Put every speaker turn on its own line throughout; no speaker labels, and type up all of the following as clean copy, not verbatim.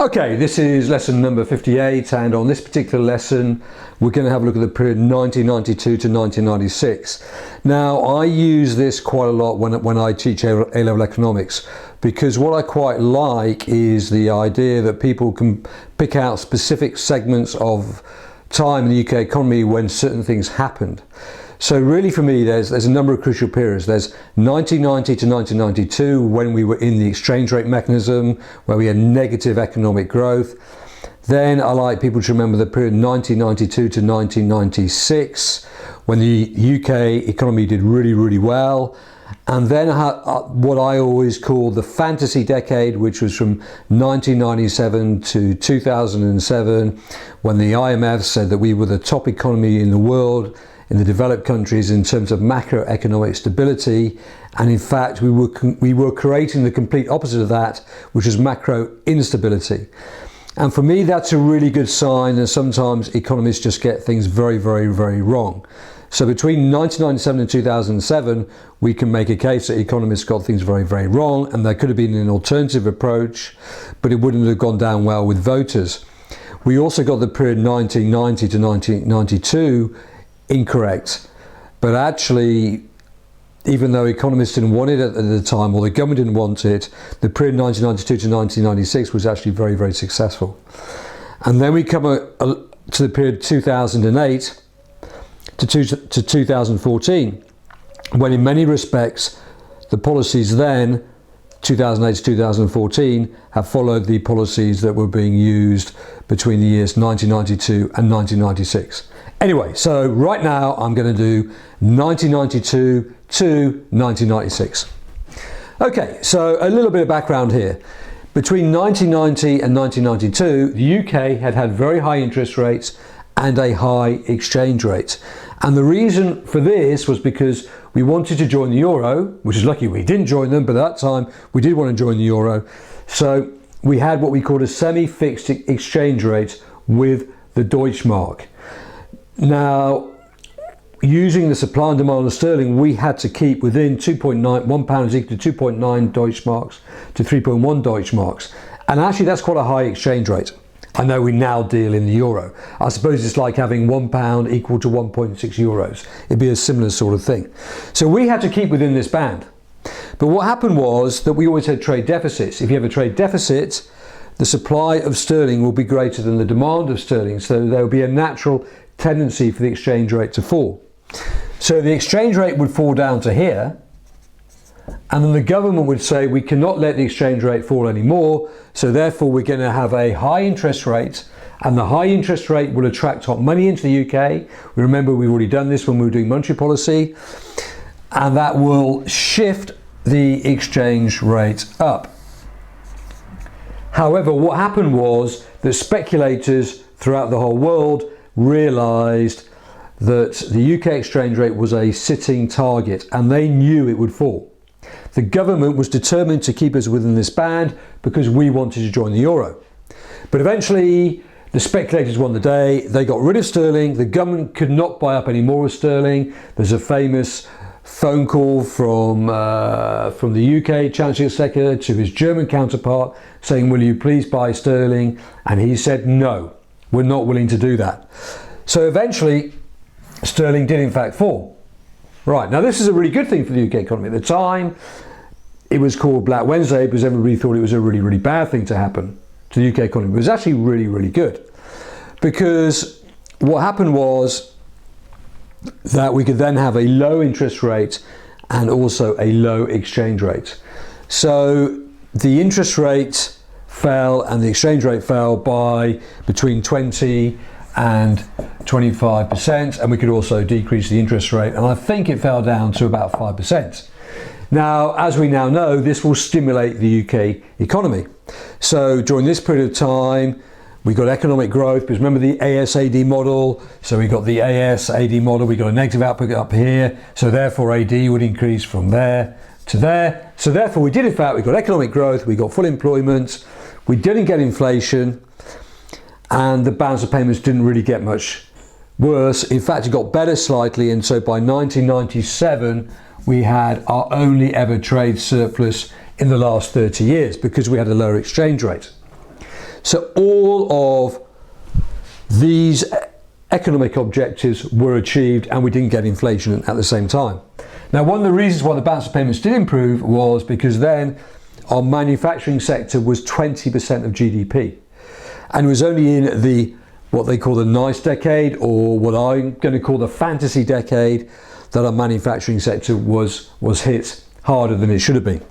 Okay, this is lesson number 58, and on this particular lesson we're going to have a look at the period 1992 to 1996. Now, I use this quite a lot when I teach A-level economics, because what I quite like is the idea that people can pick out specific segments of time in the UK economy when certain things happened. So really for me there's a number of crucial periods. There's 1990 to 1992, when we were in the exchange rate mechanism, where we had negative economic growth. Then I like people to remember the period 1992 to 1996, when the UK economy did really well. And then what I always call the fantasy decade, which was from 1997 to 2007, when the IMF said that we were the top economy in the world, in the developed countries, in terms of macroeconomic stability, and in fact we were creating the complete opposite of that, which is macro instability. And for me that's a really good sign that sometimes economists just get things very wrong. So between 1997 and 2007 we can make a case that economists got things very wrong, and there could have been an alternative approach, but it wouldn't have gone down well with voters. We also got the period 1990 to 1992 incorrect, but actually, even though economists didn't want it at the time, or the government didn't want it, the period 1992 to 1996 was actually very successful. And then we come to the period 2008 to 2014, when in many respects the policies then, 2008 to 2014, have followed the policies that were being used between the years 1992 and 1996. Anyway, so right now I'm going to do 1992 to 1996. Okay, so a little bit of background here. Between 1990 and 1992, the UK had very high interest rates and a high exchange rate. And the reason for this was because we wanted to join the euro, which is lucky we didn't join them, but at that time we did want to join the euro. So we had what we called a semi-fixed exchange rate with the Deutschmark. Now, using the supply and demand of sterling, we had to keep within 2.9, £1 is equal to 2.9 Deutschmarks to 3.1 Deutschmarks. And actually that's quite a high exchange rate. I know we now deal in the euro. I suppose it's like having £1 equal to 1.6 euros. It'd be a similar sort of thing. So we had to keep within this band. But what happened was that we always had trade deficits. If you have a trade deficit, the supply of sterling will be greater than the demand of sterling. So there will be a natural tendency for the exchange rate to fall. So the exchange rate would fall down to here, and then the government would say we cannot let the exchange rate fall anymore, so therefore we're going to have a high interest rate, and the high interest rate will attract hot money into the UK. We remember we've already done this when we were doing monetary policy, and that will shift the exchange rate up. However, what happened was that speculators throughout the whole world realised that the UK exchange rate was a sitting target, and they knew it would fall. The government was determined to keep us within this band because we wanted to join the euro. But eventually the speculators won the day. They got rid of sterling. The government could not buy up any more of sterling. There's a famous phone call from the UK Chancellor Exchequer to his German counterpart saying, will you please buy sterling? And he said, no, we're not willing to do that. So eventually sterling did in fact fall. Right, now this is a really good thing for the UK economy. At the time it was called Black Wednesday because everybody thought it was a really bad thing to happen to the UK economy. It was actually really good, because what happened was that we could then have a low interest rate and also a low exchange rate. So the interest rate fell and the exchange rate fell by between 20 and 25%, and we could also decrease the interest rate, and I think it fell down to about 5%. Now, as we now know, this will stimulate the UK economy. So during this period of time we got economic growth, because remember the ASAD model, so we got the ASAD model, we got a negative output up here, so therefore AD would increase from there to there. So therefore we did, in fact, we got economic growth, we got full employment, we didn't get inflation, and the balance of payments didn't really get much worse. In fact, it got better slightly, and so by 1997 we had our only ever trade surplus in the last 30 years because we had a lower exchange rate. So all of these economic objectives were achieved and we didn't get inflation at the same time. Now, one of the reasons why the balance of payments did improve was because then our manufacturing sector was 20% of GDP. And it was only in the what they call the nice decade, or what I'm going to call the fantasy decade, that our manufacturing sector was hit harder than it should have been.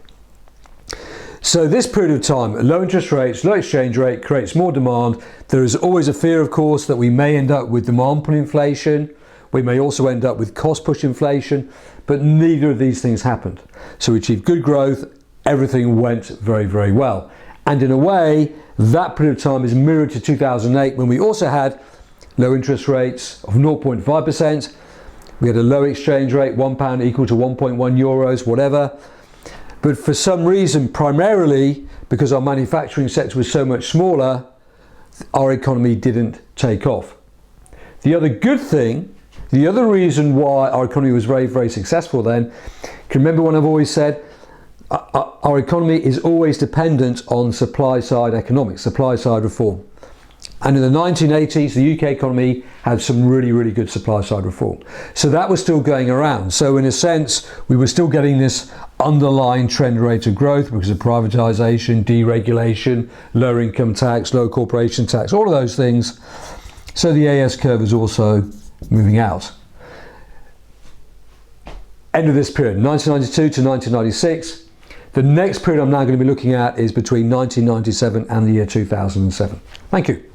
So this period of time, low interest rates, low exchange rate creates more demand. There is always a fear, of course, that we may end up with demand pull inflation. We may also end up with cost push inflation, but neither of these things happened. So we achieved good growth. Everything went very, very well. And in a way, that period of time is mirrored to 2008, when we also had low interest rates of 0.5%. We had a low exchange rate, £1 equal to 1.1 euros, whatever. But for some reason, primarily because our manufacturing sector was so much smaller, our economy didn't take off. The other good thing, the other reason why our economy was very, very successful then, can remember when I've always said, our economy is always dependent on supply side economics, supply side reform. And in the 1980s, the UK economy had some really, really good supply side reform. So that was still going around. So in a sense, we were still getting this underlying trend rate of growth because of privatisation, deregulation, lower income tax, low corporation tax, all of those things. So the AS curve is also moving out. End of this period, 1992 to 1996. The next period I'm now going to be looking at is between 1997 and the year 2007. Thank you.